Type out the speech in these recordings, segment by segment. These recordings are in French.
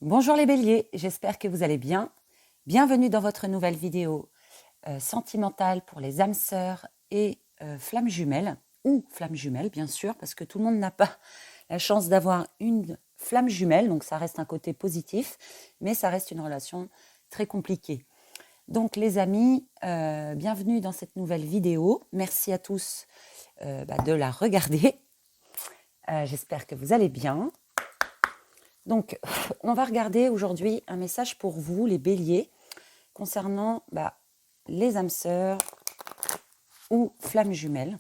Bonjour les béliers, j'espère que vous allez bien. Bienvenue dans votre nouvelle vidéo sentimentale pour les âmes sœurs et flammes jumelles, ou flammes jumelles bien sûr, parce que tout le monde n'a pas la chance d'avoir une flamme jumelle, donc ça reste un côté positif, mais ça reste une relation très compliquée. Donc les amis, bienvenue dans cette nouvelle vidéo. Merci à tous de la regarder. J'espère que vous allez bien. Donc, on va regarder aujourd'hui un message pour vous, les béliers, concernant les âmes sœurs ou flammes jumelles.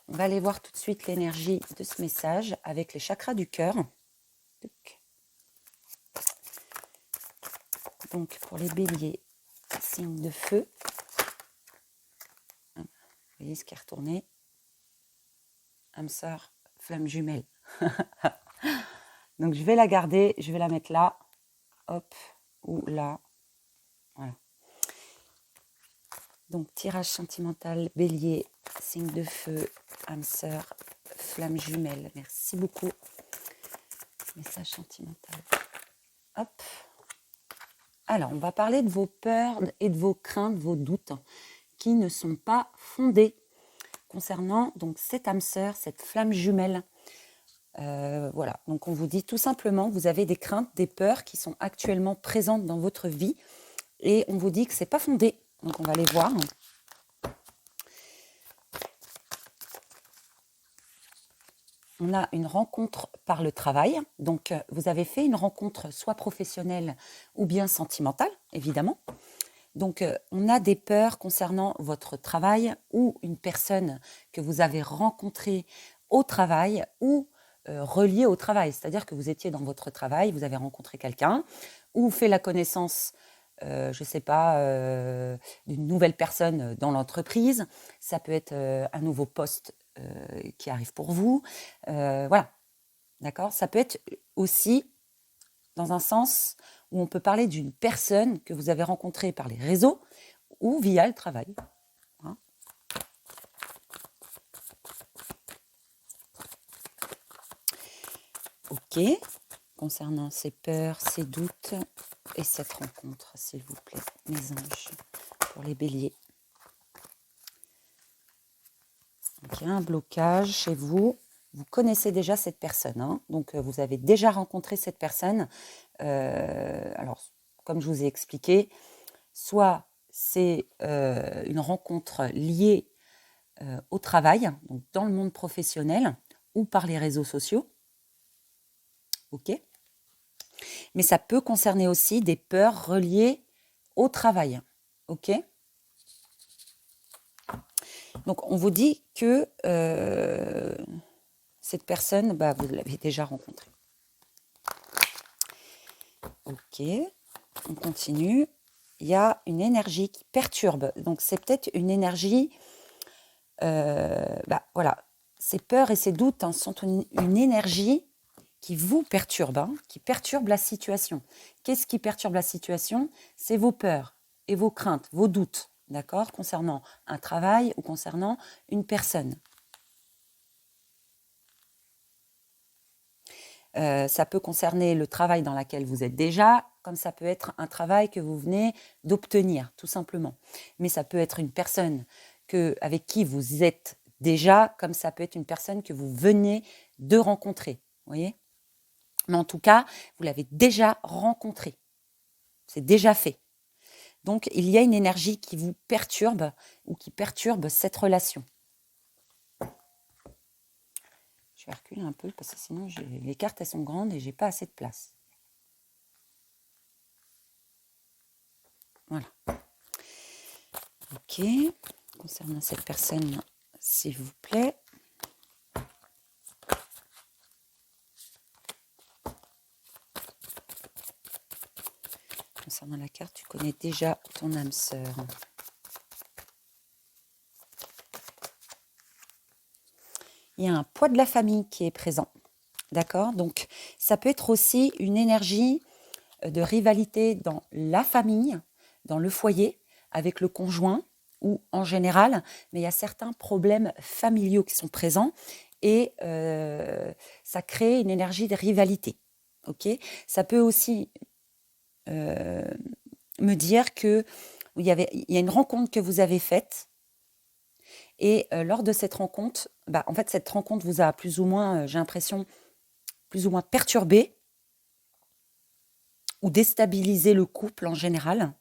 On va aller voir tout de suite l'énergie de ce message avec les chakras du cœur. Donc, pour les béliers, signe de feu. Vous voyez ce qui est retourné. Âme sœur, flamme jumelle. Donc, je vais la garder, je vais la mettre là, hop, ou là. Voilà. Donc, tirage sentimental, bélier, signe de feu, âme sœur, flamme jumelle. Merci beaucoup. Message sentimental. Hop. Alors, on va parler de vos peurs et de vos craintes, vos doutes qui ne sont pas fondés concernant donc cette âme sœur, cette flamme jumelle. Voilà, donc on vous dit tout simplement que vous avez des craintes, des peurs qui sont actuellement présentes dans votre vie et on vous dit que c'est pas fondé. Donc on va les voir. On a une rencontre par le travail. Donc vous avez fait une rencontre soit professionnelle ou bien sentimentale, évidemment. Donc on a des peurs concernant votre travail ou une personne que vous avez rencontrée au travail ou reliée au travail. C'est-à-dire que vous étiez dans votre travail, vous avez rencontré quelqu'un ou fait la connaissance je ne sais pas, d'une nouvelle personne dans l'entreprise. Ça peut être un nouveau poste qui arrive pour vous. Voilà, d'accord. Ça peut être aussi dans un sens où on peut parler d'une personne que vous avez rencontrée par les réseaux ou via le travail. Hein. Ok, concernant ces peurs, ces doutes et cette rencontre, s'il vous plaît, mes anges, pour les béliers. Donc, il y a un blocage chez vous. Vous connaissez déjà cette personne, hein, donc vous avez déjà rencontré cette personne. Alors, comme je vous ai expliqué, soit c'est une rencontre liée au travail, donc dans le monde professionnel, ou par les réseaux sociaux. Ok. Mais ça peut concerner aussi des peurs reliées au travail. Ok. Donc, on vous dit que cette personne, vous l'avez déjà rencontrée. Ok, on continue. Il y a une énergie qui perturbe. Donc, c'est peut-être une énergie... voilà, ces peurs et ces doutes sont une énergie qui vous perturbe, qui perturbe la situation. Qu'est-ce qui perturbe la situation? C'est vos peurs et vos craintes, vos doutes, d'accord, concernant un travail ou concernant une personne. Ça peut concerner le travail dans lequel vous êtes déjà, comme ça peut être un travail que vous venez d'obtenir, tout simplement. Mais ça peut être une personne avec qui vous êtes déjà, comme ça peut être une personne que vous venez de rencontrer. Vous voyez? Mais en tout cas, vous l'avez déjà rencontré. C'est déjà fait. Donc, il y a une énergie qui vous perturbe ou qui perturbe cette relation. Je vais reculer un peu parce que sinon, les cartes, elles sont grandes et j'ai pas assez de place. Voilà. Ok. Concernant cette personne, s'il vous plaît. Concernant la carte, tu connais déjà ton âme sœur. Il y a un poids de la famille qui est présent. D'accord? Donc, ça peut être aussi une énergie de rivalité dans la famille, dans le foyer, avec le conjoint ou en général, mais il y a certains problèmes familiaux qui sont présents et ça crée une énergie de rivalité. ok? Ça peut aussi me dire que il y a une rencontre que vous avez faite et lors de cette rencontre, en fait, cette rencontre vous a plus ou moins, j'ai l'impression, plus ou moins perturbé ou déstabilisé le couple en général,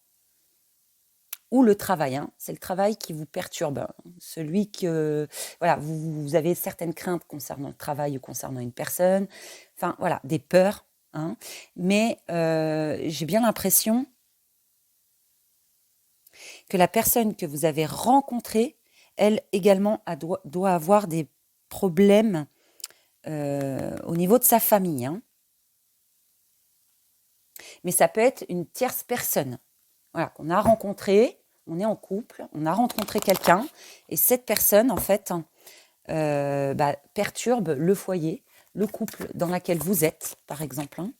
ou le travail. Hein. C'est le travail qui vous perturbe. Hein. Celui que, voilà, vous avez certaines craintes concernant le travail ou concernant une personne. Enfin, voilà, des peurs. Hein. Mais j'ai bien l'impression que la personne que vous avez rencontrée, elle également doit avoir des problèmes au niveau de sa famille. Hein. Mais ça peut être une tierce personne. Voilà, qu'on a rencontré, on est en couple, on a rencontré quelqu'un, et cette personne, en fait, perturbe le foyer, le couple dans lequel vous êtes, par exemple. Hein.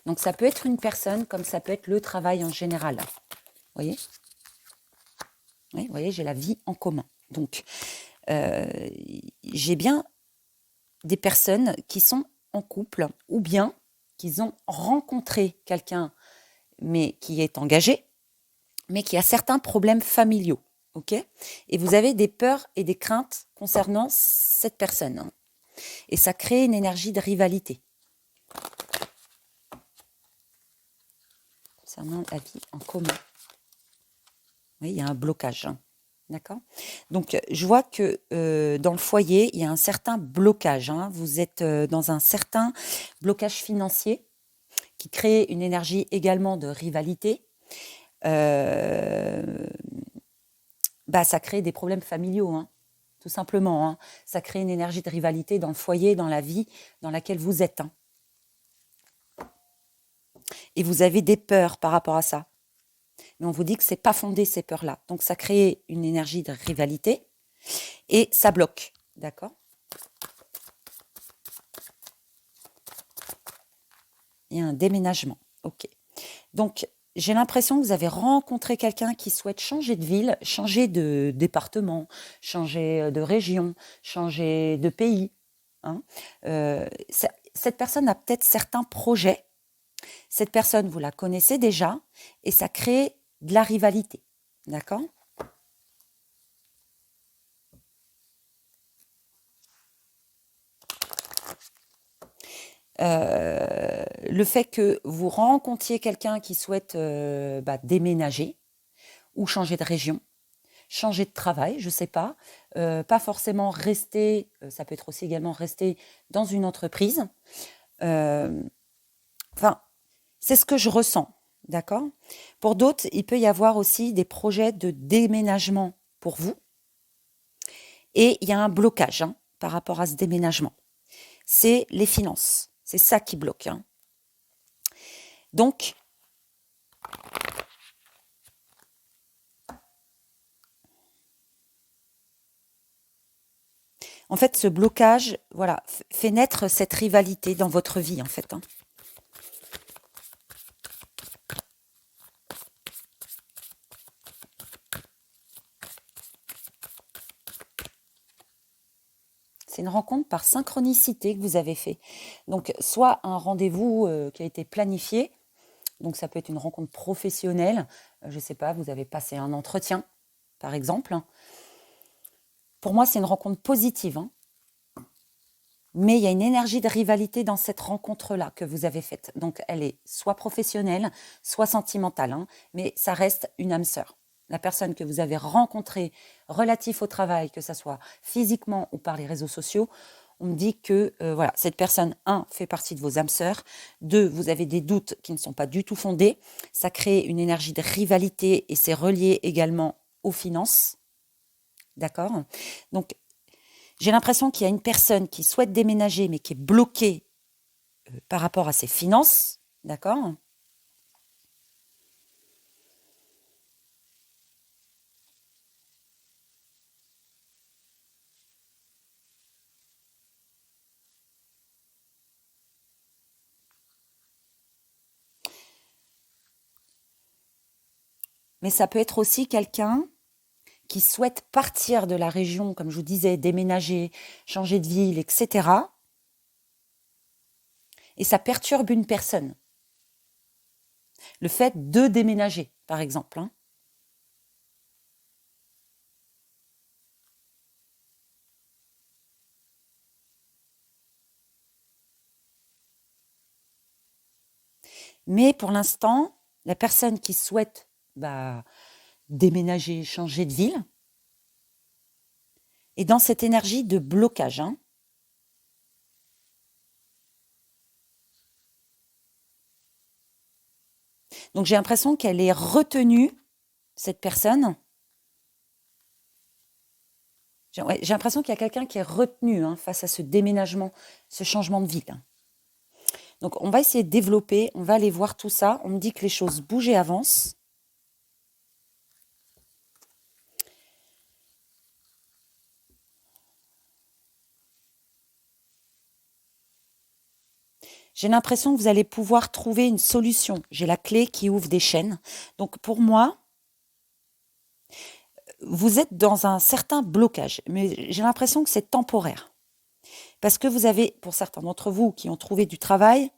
Donc ça peut être une personne, comme ça peut être le travail en général. Vous voyez ? Oui, vous voyez, j'ai la vie en commun. Donc, j'ai bien des personnes qui sont en couple, ou bien qu'ils ont rencontré quelqu'un, mais qui est engagé, mais qui a certains problèmes familiaux, ok ? Et vous avez des peurs et des craintes concernant cette personne. Hein. Et ça crée une énergie de rivalité. Concernant la vie en commun. Oui, il y a un blocage. Hein. D'accord ? Donc, je vois que dans le foyer, il y a un certain blocage. Hein. Vous êtes dans un certain blocage financier qui crée une énergie également de rivalité. Ça crée des problèmes familiaux, hein, tout simplement. Hein. Ça crée une énergie de rivalité dans le foyer, dans la vie dans laquelle vous êtes. Hein. Et vous avez des peurs par rapport à ça. Mais on vous dit que c'est pas fondé ces peurs-là. Donc ça crée une énergie de rivalité et ça bloque. D'accord ? Il y a un déménagement. Ok. Donc j'ai l'impression que vous avez rencontré quelqu'un qui souhaite changer de ville, changer de département, changer de région, changer de pays. Hein. Cette personne a peut-être certains projets. Cette personne, vous la connaissez déjà et ça crée de la rivalité. D'accord ? Le fait que vous rencontriez quelqu'un qui souhaite déménager ou changer de région, changer de travail, je ne sais pas, pas forcément rester, ça peut être aussi également rester dans une entreprise. C'est ce que je ressens, d'accord ? Pour d'autres, il peut y avoir aussi des projets de déménagement pour vous. Et il y a un blocage par rapport à ce déménagement. C'est les finances. C'est ça qui bloque. Hein. Donc, en fait, ce blocage, voilà, fait naître cette rivalité dans votre vie, en fait. Hein. C'est une rencontre par synchronicité que vous avez fait. Donc, soit un rendez-vous qui a été planifié, donc ça peut être une rencontre professionnelle, je ne sais pas, vous avez passé un entretien, par exemple. Pour moi, c'est une rencontre positive, hein. Mais il y a une énergie de rivalité dans cette rencontre-là que vous avez faite. Donc, elle est soit professionnelle, soit sentimentale, hein, mais ça reste une âme sœur. La personne que vous avez rencontrée relatif au travail, que ce soit physiquement ou par les réseaux sociaux, on me dit que cette personne, 1, fait partie de vos âmes sœurs, 2, vous avez des doutes qui ne sont pas du tout fondés, ça crée une énergie de rivalité et c'est relié également aux finances. D'accord ? Donc, j'ai l'impression qu'il y a une personne qui souhaite déménager mais qui est bloquée par rapport à ses finances. D'accord ? Mais ça peut être aussi quelqu'un qui souhaite partir de la région, comme je vous disais, déménager, changer de ville, etc. et ça perturbe une personne. Le fait de déménager, par exemple. Hein. Mais pour l'instant, la personne qui souhaite déménager, changer de ville, est dans cette énergie de blocage. Hein. Donc j'ai l'impression qu'elle est retenue, cette personne. J'ai l'impression qu'il y a quelqu'un qui est retenu face à ce déménagement, ce changement de ville. Donc on va essayer de développer, on va aller voir tout ça. On me dit que les choses bougent et avancent. J'ai l'impression que vous allez pouvoir trouver une solution. J'ai la clé qui ouvre des chaînes. Donc pour moi, vous êtes dans un certain blocage, mais j'ai l'impression que c'est temporaire. Parce que vous avez, pour certains d'entre vous qui ont trouvé du travail,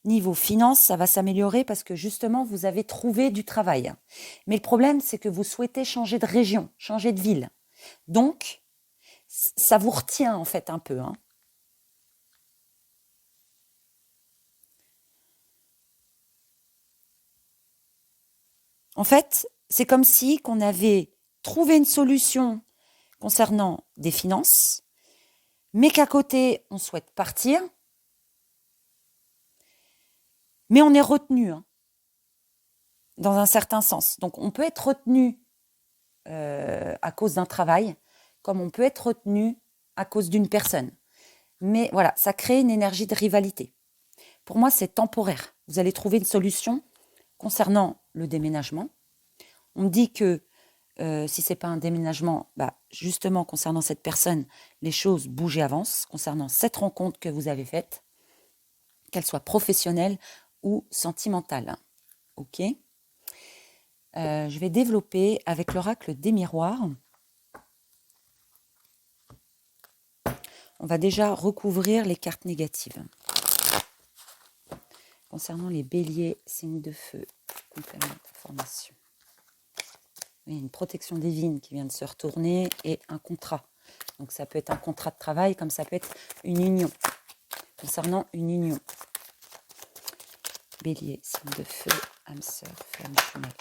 niveau finance, ça va s'améliorer parce que justement, vous avez trouvé du travail. Mais le problème, c'est que vous souhaitez changer de région, changer de ville. Donc, ça vous retient en fait un peu. Hein. En fait, c'est comme si qu'on avait trouvé une solution concernant des finances, mais qu'à côté, on souhaite partir, mais on est retenu, dans un certain sens. Donc, on peut être retenu à cause d'un travail, comme on peut être retenu à cause d'une personne. Mais voilà, ça crée une énergie de rivalité. Pour moi, c'est temporaire. Vous allez trouver une solution concernant le déménagement. On me dit que si ce n'est pas un déménagement, justement, concernant cette personne, les choses bougent et avancent. Concernant cette rencontre que vous avez faite, qu'elle soit professionnelle ou sentimentale. Ok. Je vais développer avec l'oracle des miroirs. On va déjà recouvrir les cartes négatives. Concernant les béliers, signes de feu, complément d'information. Il y a une protection divine qui vient de se retourner et un contrat. Donc ça peut être un contrat de travail comme ça peut être une union. Concernant une union. Bélier, signe de feu, âme sœur, flamme jumelle.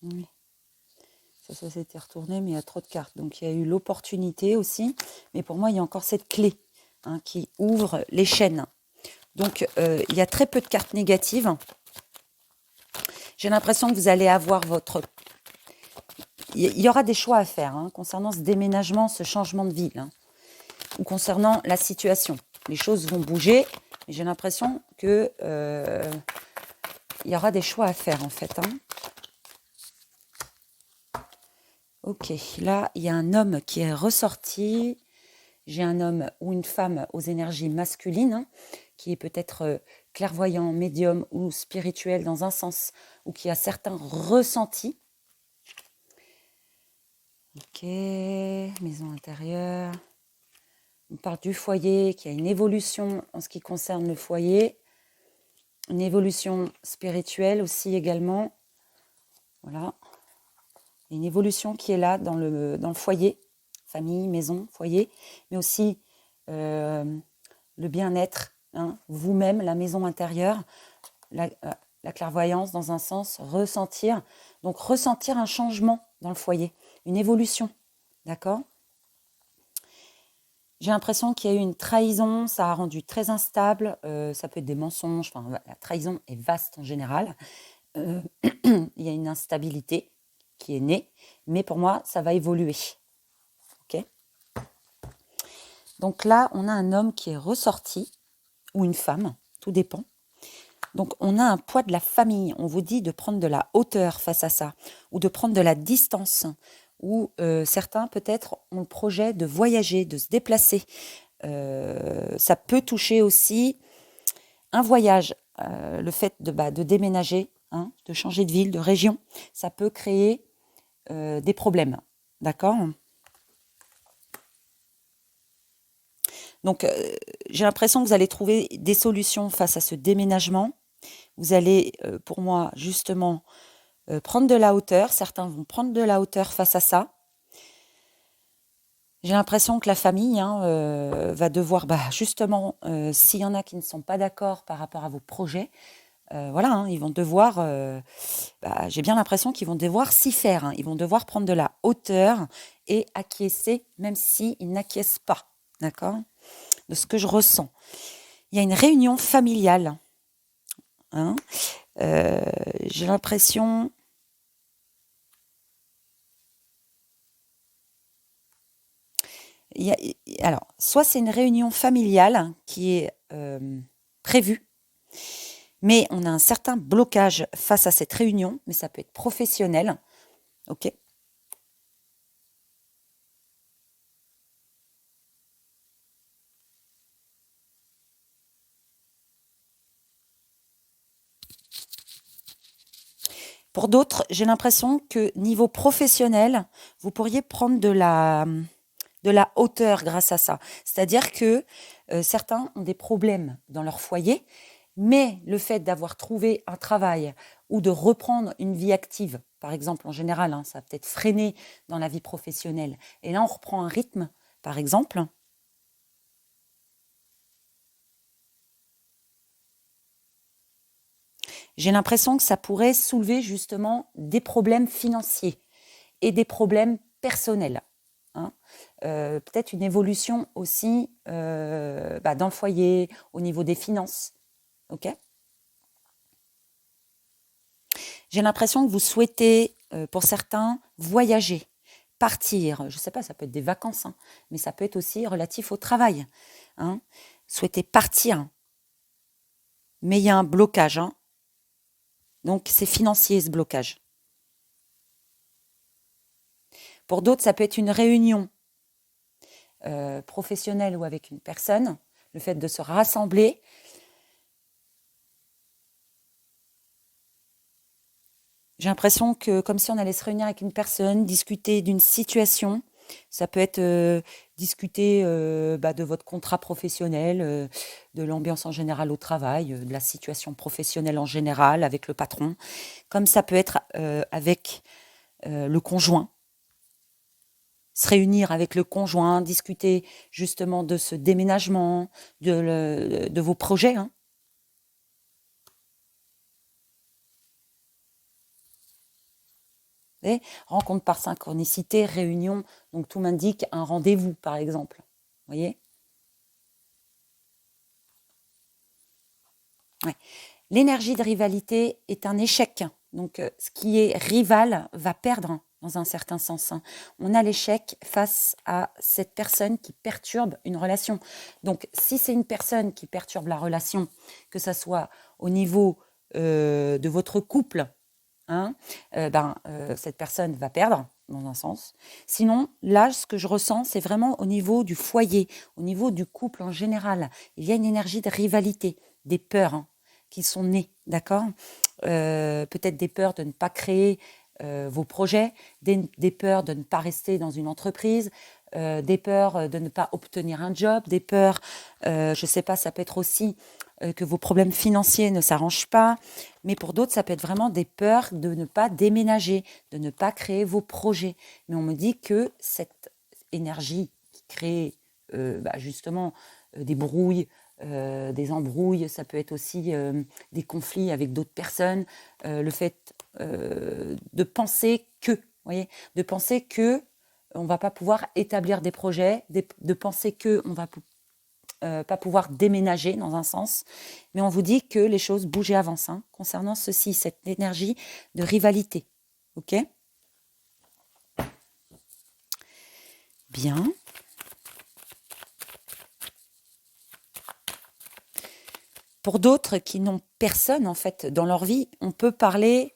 Oui. Ça s'était retourné, mais il y a trop de cartes. Donc, il y a eu l'opportunité aussi. Mais pour moi, il y a encore cette clé qui ouvre les chaînes. Donc, il y a très peu de cartes négatives. J'ai l'impression que vous allez avoir votre... Il y aura des choix à faire concernant ce déménagement, ce changement de ville. Ou concernant la situation. Les choses vont bouger. Mais j'ai l'impression que il y aura des choix à faire, en fait. Ok, là, il y a un homme qui est ressorti. J'ai un homme ou une femme aux énergies masculines qui est peut-être clairvoyant, médium ou spirituel dans un sens, ou qui a certains ressentis. Ok, maison intérieure. On parle du foyer, qui a une évolution en ce qui concerne le foyer. Une évolution spirituelle aussi également. Voilà. Une évolution qui est là dans le foyer, famille, maison, foyer, mais aussi le bien-être, vous-même, la maison intérieure, la clairvoyance dans un sens, ressentir. Donc ressentir un changement dans le foyer, une évolution, d'accord ? J'ai l'impression qu'il y a eu une trahison, ça a rendu très instable, ça peut être des mensonges, la trahison est vaste en général. Il y a une instabilité qui est née, mais pour moi, ça va évoluer. Ok ? Donc là, on a un homme qui est ressorti, ou une femme, tout dépend. Donc, on a un poids de la famille. On vous dit de prendre de la hauteur face à ça, ou de prendre de la distance, ou certains peut-être ont le projet de voyager, de se déplacer. Ça peut toucher aussi un voyage, le fait de déménager, hein, de changer de ville, de région. Ça peut créer des problèmes, d'accord ? Donc, j'ai l'impression que vous allez trouver des solutions face à ce déménagement. Vous allez, pour moi, justement, prendre de la hauteur. Certains vont prendre de la hauteur face à ça. J'ai l'impression que la famille va devoir, justement, s'il y en a qui ne sont pas d'accord par rapport à vos projets, voilà, hein, ils vont devoir, j'ai bien l'impression qu'ils vont devoir s'y faire. Hein. Ils vont devoir prendre de la hauteur et acquiescer, même s'ils n'acquiescent pas, d'accord ? De ce que je ressens. Il y a une réunion familiale. Hein, j'ai l'impression... Alors, soit c'est une réunion familiale qui est prévue, mais on a un certain blocage face à cette réunion, mais ça peut être professionnel. Ok ? Pour d'autres, j'ai l'impression que niveau professionnel, vous pourriez prendre de la hauteur grâce à ça. C'est-à-dire que certains ont des problèmes dans leur foyer, mais le fait d'avoir trouvé un travail ou de reprendre une vie active, par exemple en général, hein, ça va peut-être freiner dans la vie professionnelle. Et là, on reprend un rythme, par exemple. J'ai l'impression que ça pourrait soulever justement des problèmes financiers et des problèmes personnels. Hein. Peut-être une évolution aussi dans le foyer, au niveau des finances. Ok ? J'ai l'impression que vous souhaitez, pour certains, voyager, partir. Je ne sais pas, ça peut être des vacances, hein, mais ça peut être aussi relatif au travail. Hein. Souhaitez partir, mais il y a un blocage. Hein. Donc, c'est financier ce blocage. Pour d'autres, ça peut être une réunion professionnelle ou avec une personne, le fait de se rassembler. J'ai l'impression que comme si on allait se réunir avec une personne, discuter d'une situation. Ça peut être discuter de votre contrat professionnel, de l'ambiance en général au travail, de la situation professionnelle en général avec le patron. Comme ça peut être avec le conjoint. Se réunir avec le conjoint, discuter justement de ce déménagement, de vos projets. Hein. Et rencontre par synchronicité, réunion, donc tout m'indique un rendez-vous par exemple. Vous voyez ? Ouais. L'énergie de rivalité est un échec. Donc ce qui est rival va perdre dans un certain sens. Hein. On a l'échec face à cette personne qui perturbe une relation. Donc si c'est une personne qui perturbe la relation, que ce soit au niveau de votre couple, hein, cette personne va perdre dans un sens. Sinon, là, ce que je ressens, c'est vraiment au niveau du foyer, au niveau du couple en général. Il y a une énergie de rivalité, des peurs hein, qui sont nées, d'accord ? Peut-être des peurs de ne pas créer vos projets, des peurs de ne pas rester dans une entreprise, des peurs de ne pas obtenir un job, des peurs, je ne sais pas, ça peut être aussi que vos problèmes financiers ne s'arrangent pas, mais pour d'autres, ça peut être vraiment des peurs de ne pas déménager, de ne pas créer vos projets. Mais on me dit que cette énergie qui crée justement des brouilles, des embrouilles, ça peut être aussi des conflits avec d'autres personnes, le fait de penser que, voyez, de penser que on va pas pouvoir établir des projets, de penser que on va pas pouvoir déménager dans un sens, mais on vous dit que les choses bougent et avancent hein, concernant ceci, cette énergie de rivalité. Ok ? Bien. Pour d'autres qui n'ont personne, en fait, dans leur vie, on peut parler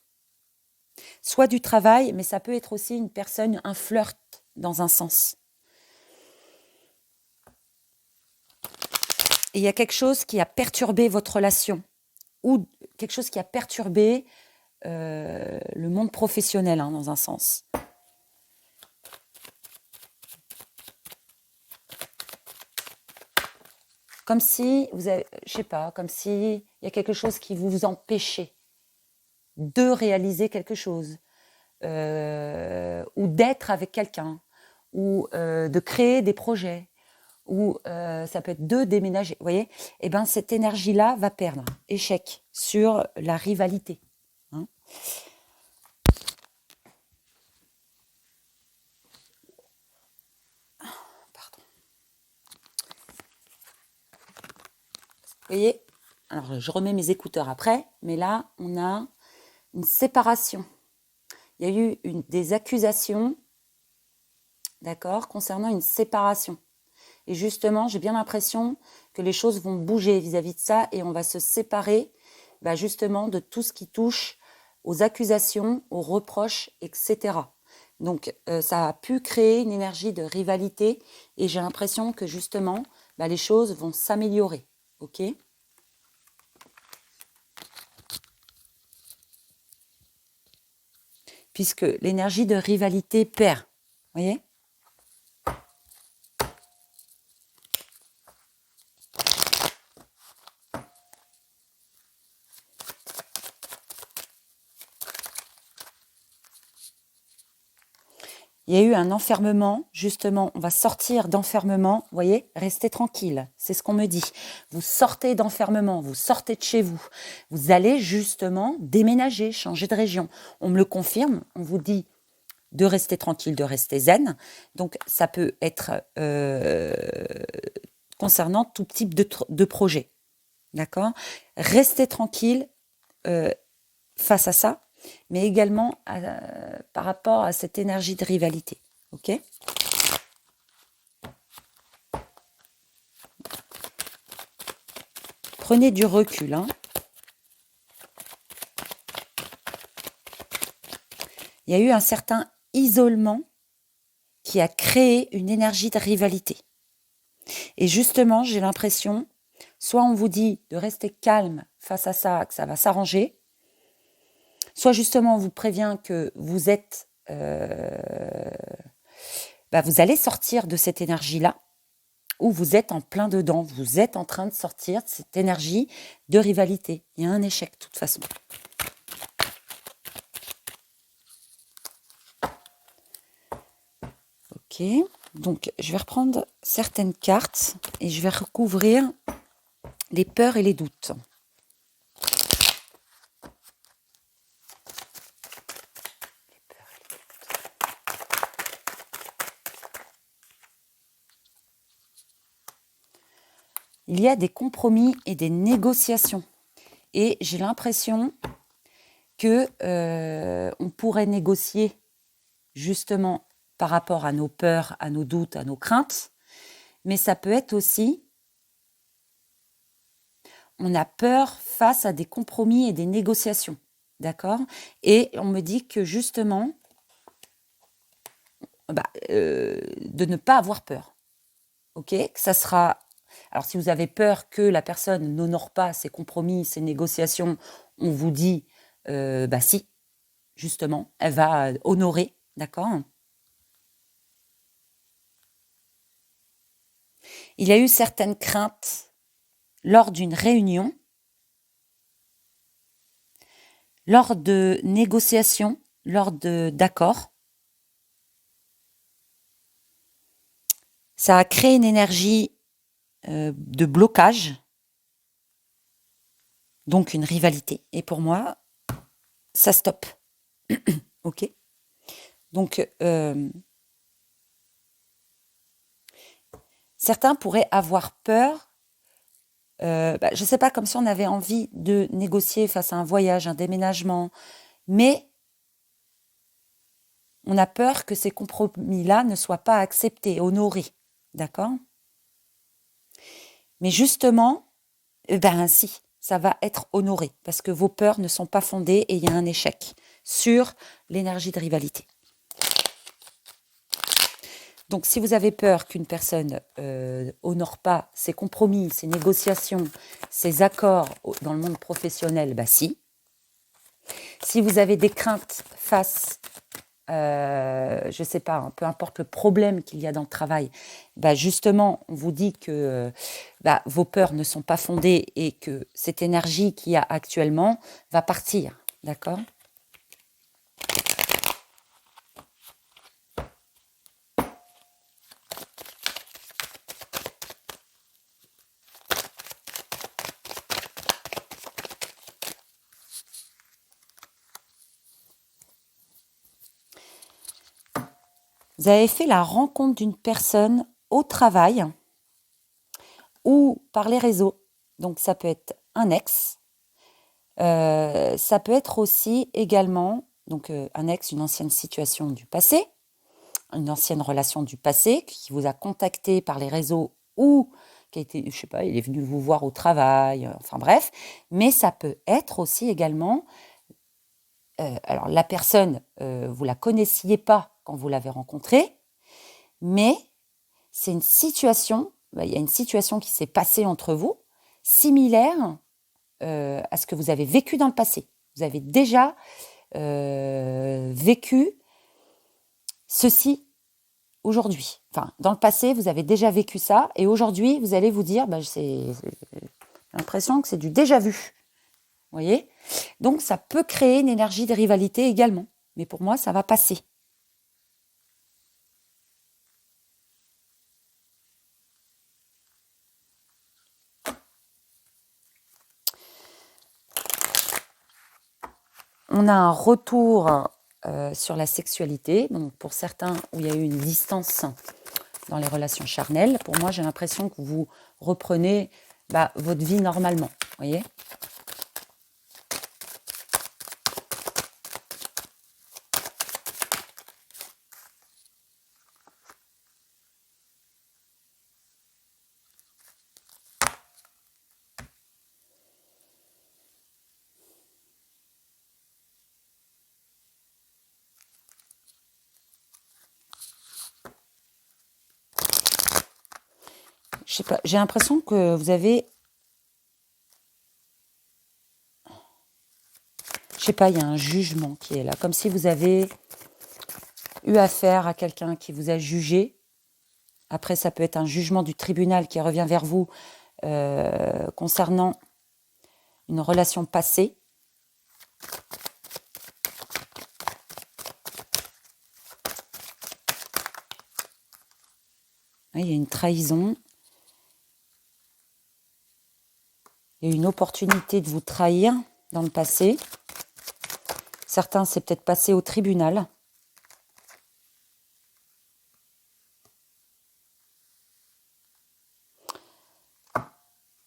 soit du travail, mais ça peut être aussi une personne, un flirt, dans un sens. Et il y a quelque chose qui a perturbé votre relation, ou quelque chose qui a perturbé le monde professionnel, hein, dans un sens. Comme si, vous avez, je sais pas, comme si il y a quelque chose qui vous empêchait de réaliser quelque chose, ou d'être avec quelqu'un, ou de créer des projets, ou ça peut être de déménager, vous voyez. Et bien cette énergie-là va perdre, échec sur la rivalité. Hein. Pardon. Vous voyez, alors je remets mes écouteurs après, mais là on a une séparation. Il y a eu des accusations, d'accord, concernant une séparation. Et justement, j'ai bien l'impression que les choses vont bouger vis-à-vis de ça et on va se séparer justement de tout ce qui touche aux accusations, aux reproches, etc. Donc, ça a pu créer une énergie de rivalité et j'ai l'impression que justement, les choses vont s'améliorer. Ok ? Puisque l'énergie de rivalité perd. Vous voyez ? Il y a eu un enfermement, justement, on va sortir d'enfermement, vous voyez, restez tranquille, c'est ce qu'on me dit. Vous sortez d'enfermement, vous sortez de chez vous, vous allez justement déménager, changer de région. On me le confirme, on vous dit de rester tranquille, de rester zen. Donc, ça peut être concernant tout type de projet, d'accord ? Restez tranquille face à ça, mais également par rapport à cette énergie de rivalité. Ok ? Prenez du recul. Hein. Il y a eu un certain isolement qui a créé une énergie de rivalité. Et justement, j'ai l'impression, soit on vous dit de rester calme face à ça, que ça va s'arranger, soit justement on vous prévient que vous êtes, vous allez sortir de cette énergie-là, ou vous êtes en plein dedans, vous êtes en train de sortir de cette énergie de rivalité. Il y a un échec de toute façon. Ok, donc je vais reprendre certaines cartes et je vais recouvrir les peurs et les doutes. Il y a des compromis et des négociations. Et j'ai l'impression que on pourrait négocier justement par rapport à nos peurs, à nos doutes, à nos craintes. Mais ça peut être aussi, on a peur face à des compromis et des négociations. D'accord ? Et on me dit que justement, de ne pas avoir peur. Ok ? Que ça sera... Alors, si vous avez peur que la personne n'honore pas ses compromis, ses négociations, on vous dit, si, justement, elle va honorer, d'accord ? Il y a eu certaines craintes lors d'une réunion, lors de négociations, lors d'accords. Ça a créé une énergie de blocage, donc une rivalité. Et pour moi, ça stoppe. Ok ? Donc, certains pourraient avoir peur, je ne sais pas, comme si on avait envie de négocier face à un voyage, un déménagement, mais on a peur que ces compromis-là ne soient pas acceptés, honorés. D'accord ? Mais justement, si, ça va être honoré parce que vos peurs ne sont pas fondées et il y a un échec sur l'énergie de rivalité. Donc, si vous avez peur qu'une personne honore pas ses compromis, ses négociations, ses accords dans le monde professionnel, bah si. Si vous avez des craintes face, je ne sais pas, hein, peu importe le problème qu'il y a dans le travail, bah justement, on vous dit que vos peurs ne sont pas fondées et que cette énergie qu'il y a actuellement va partir, d'accord ? Vous avez fait la rencontre d'une personne au travail ou par les réseaux. Donc, ça peut être un ex. Ça peut être aussi également donc, un ex, une ancienne situation du passé, une ancienne relation du passé qui vous a contacté par les réseaux ou qui a été, je sais pas, il est venu vous voir au travail, enfin bref. Mais ça peut être aussi également, alors la personne, vous la connaissiez pas quand vous l'avez rencontrée, mais c'est une situation, il y a une situation qui s'est passée entre vous, similaire à ce que vous avez vécu dans le passé. Vous avez déjà vécu ceci aujourd'hui. Enfin, dans le passé, vous avez déjà vécu ça, et aujourd'hui, vous allez vous dire, j'ai l'impression que c'est du déjà vu. Vous voyez ? Donc, ça peut créer une énergie de rivalité également. Mais pour moi, ça va passer. On a un retour sur la sexualité. Donc, pour certains, où il y a eu une distance dans les relations charnelles, pour moi, j'ai l'impression que vous reprenez votre vie normalement. Vous voyez ? Je sais pas, j'ai l'impression que vous avez... Je sais pas, il y a un jugement qui est là. Comme si vous avez eu affaire à quelqu'un qui vous a jugé. Après, ça peut être un jugement du tribunal qui revient vers vous concernant une relation passée. Oui, il y a une trahison. Il y a une opportunité de vous trahir dans le passé. Certains, c'est peut-être passé au tribunal.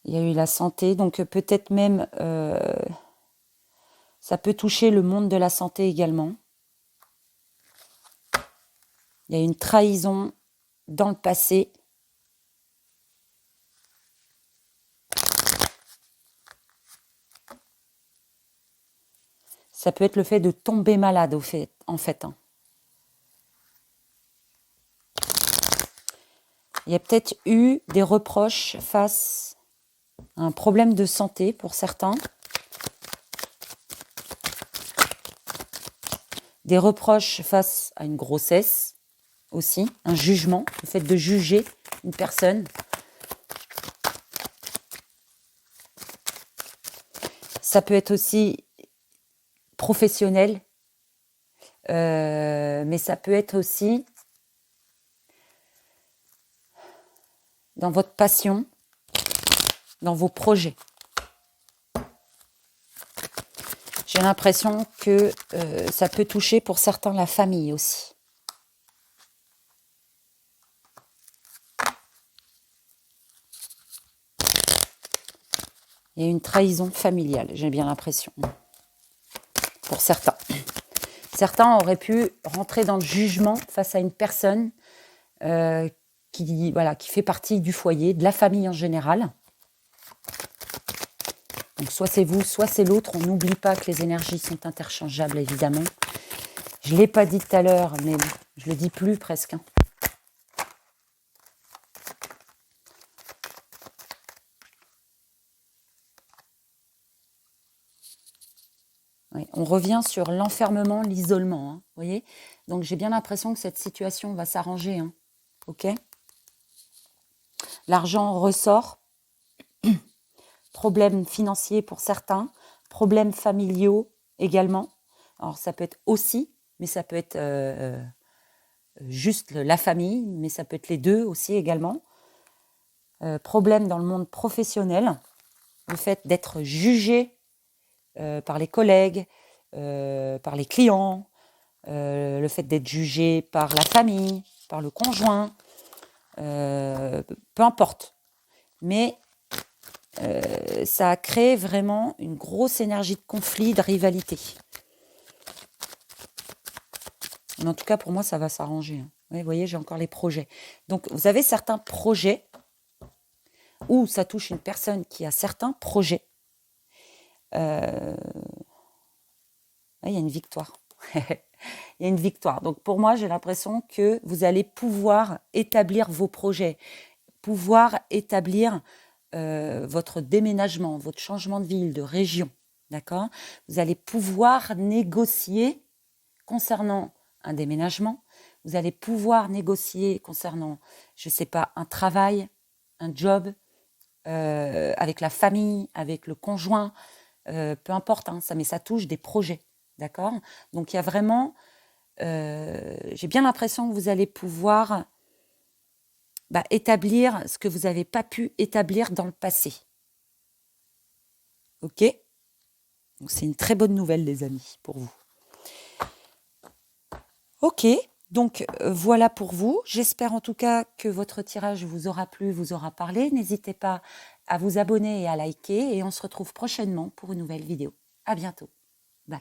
Il y a eu la santé, donc peut-être même ça peut toucher le monde de la santé également. Il y a une trahison dans le passé. Ça peut être le fait de tomber malade, en fait. Il y a peut-être eu des reproches face à un problème de santé pour certains. Des reproches face à une grossesse aussi, un jugement, le fait de juger une personne. Ça peut être aussi professionnel, mais ça peut être aussi dans votre passion, dans vos projets. J'ai l'impression que ça peut toucher pour certains la famille aussi. Il y a une trahison familiale, j'ai bien l'impression. Pour certains. Certains auraient pu rentrer dans le jugement face à une personne qui fait partie du foyer, de la famille en général. Donc soit c'est vous, soit c'est l'autre. On n'oublie pas que les énergies sont interchangeables, évidemment. Je ne l'ai pas dit tout à l'heure, mais je le dis plus presque. Oui, on revient sur l'enfermement, l'isolement. Vous voyez? Donc j'ai bien l'impression que cette situation va s'arranger. Ok? L'argent ressort. Problèmes financiers pour certains. Problèmes familiaux également. Alors ça peut être aussi, mais ça peut être juste la famille, mais ça peut être les deux aussi également. Problèmes dans le monde professionnel. Le fait d'être jugé par les collègues, par les clients, le fait d'être jugé par la famille, par le conjoint, peu importe. Mais ça a créé vraiment une grosse énergie de conflit, de rivalité. Mais en tout cas, pour moi, ça va s'arranger. Oui, vous voyez, j'ai encore les projets. Donc, vous avez certains projets où ça touche une personne qui a certains projets. Il y a une victoire. Il y a une victoire. Donc pour moi, j'ai l'impression que vous allez pouvoir établir vos projets, pouvoir établir votre déménagement, votre changement de ville, de région. D'accord ? Vous allez pouvoir négocier concernant un déménagement. Vous allez pouvoir négocier concernant, je ne sais pas, un travail, un job, avec la famille, avec le conjoint, peu importe, mais ça touche des projets. D'accord ? Donc il y a vraiment, j'ai bien l'impression que vous allez pouvoir établir ce que vous n'avez pas pu établir dans le passé. Ok ? Donc c'est une très bonne nouvelle, les amis, pour vous. Ok, donc voilà pour vous. J'espère en tout cas que votre tirage vous aura plu, vous aura parlé. N'hésitez pas à vous abonner et à liker. Et on se retrouve prochainement pour une nouvelle vidéo. À bientôt. Bye.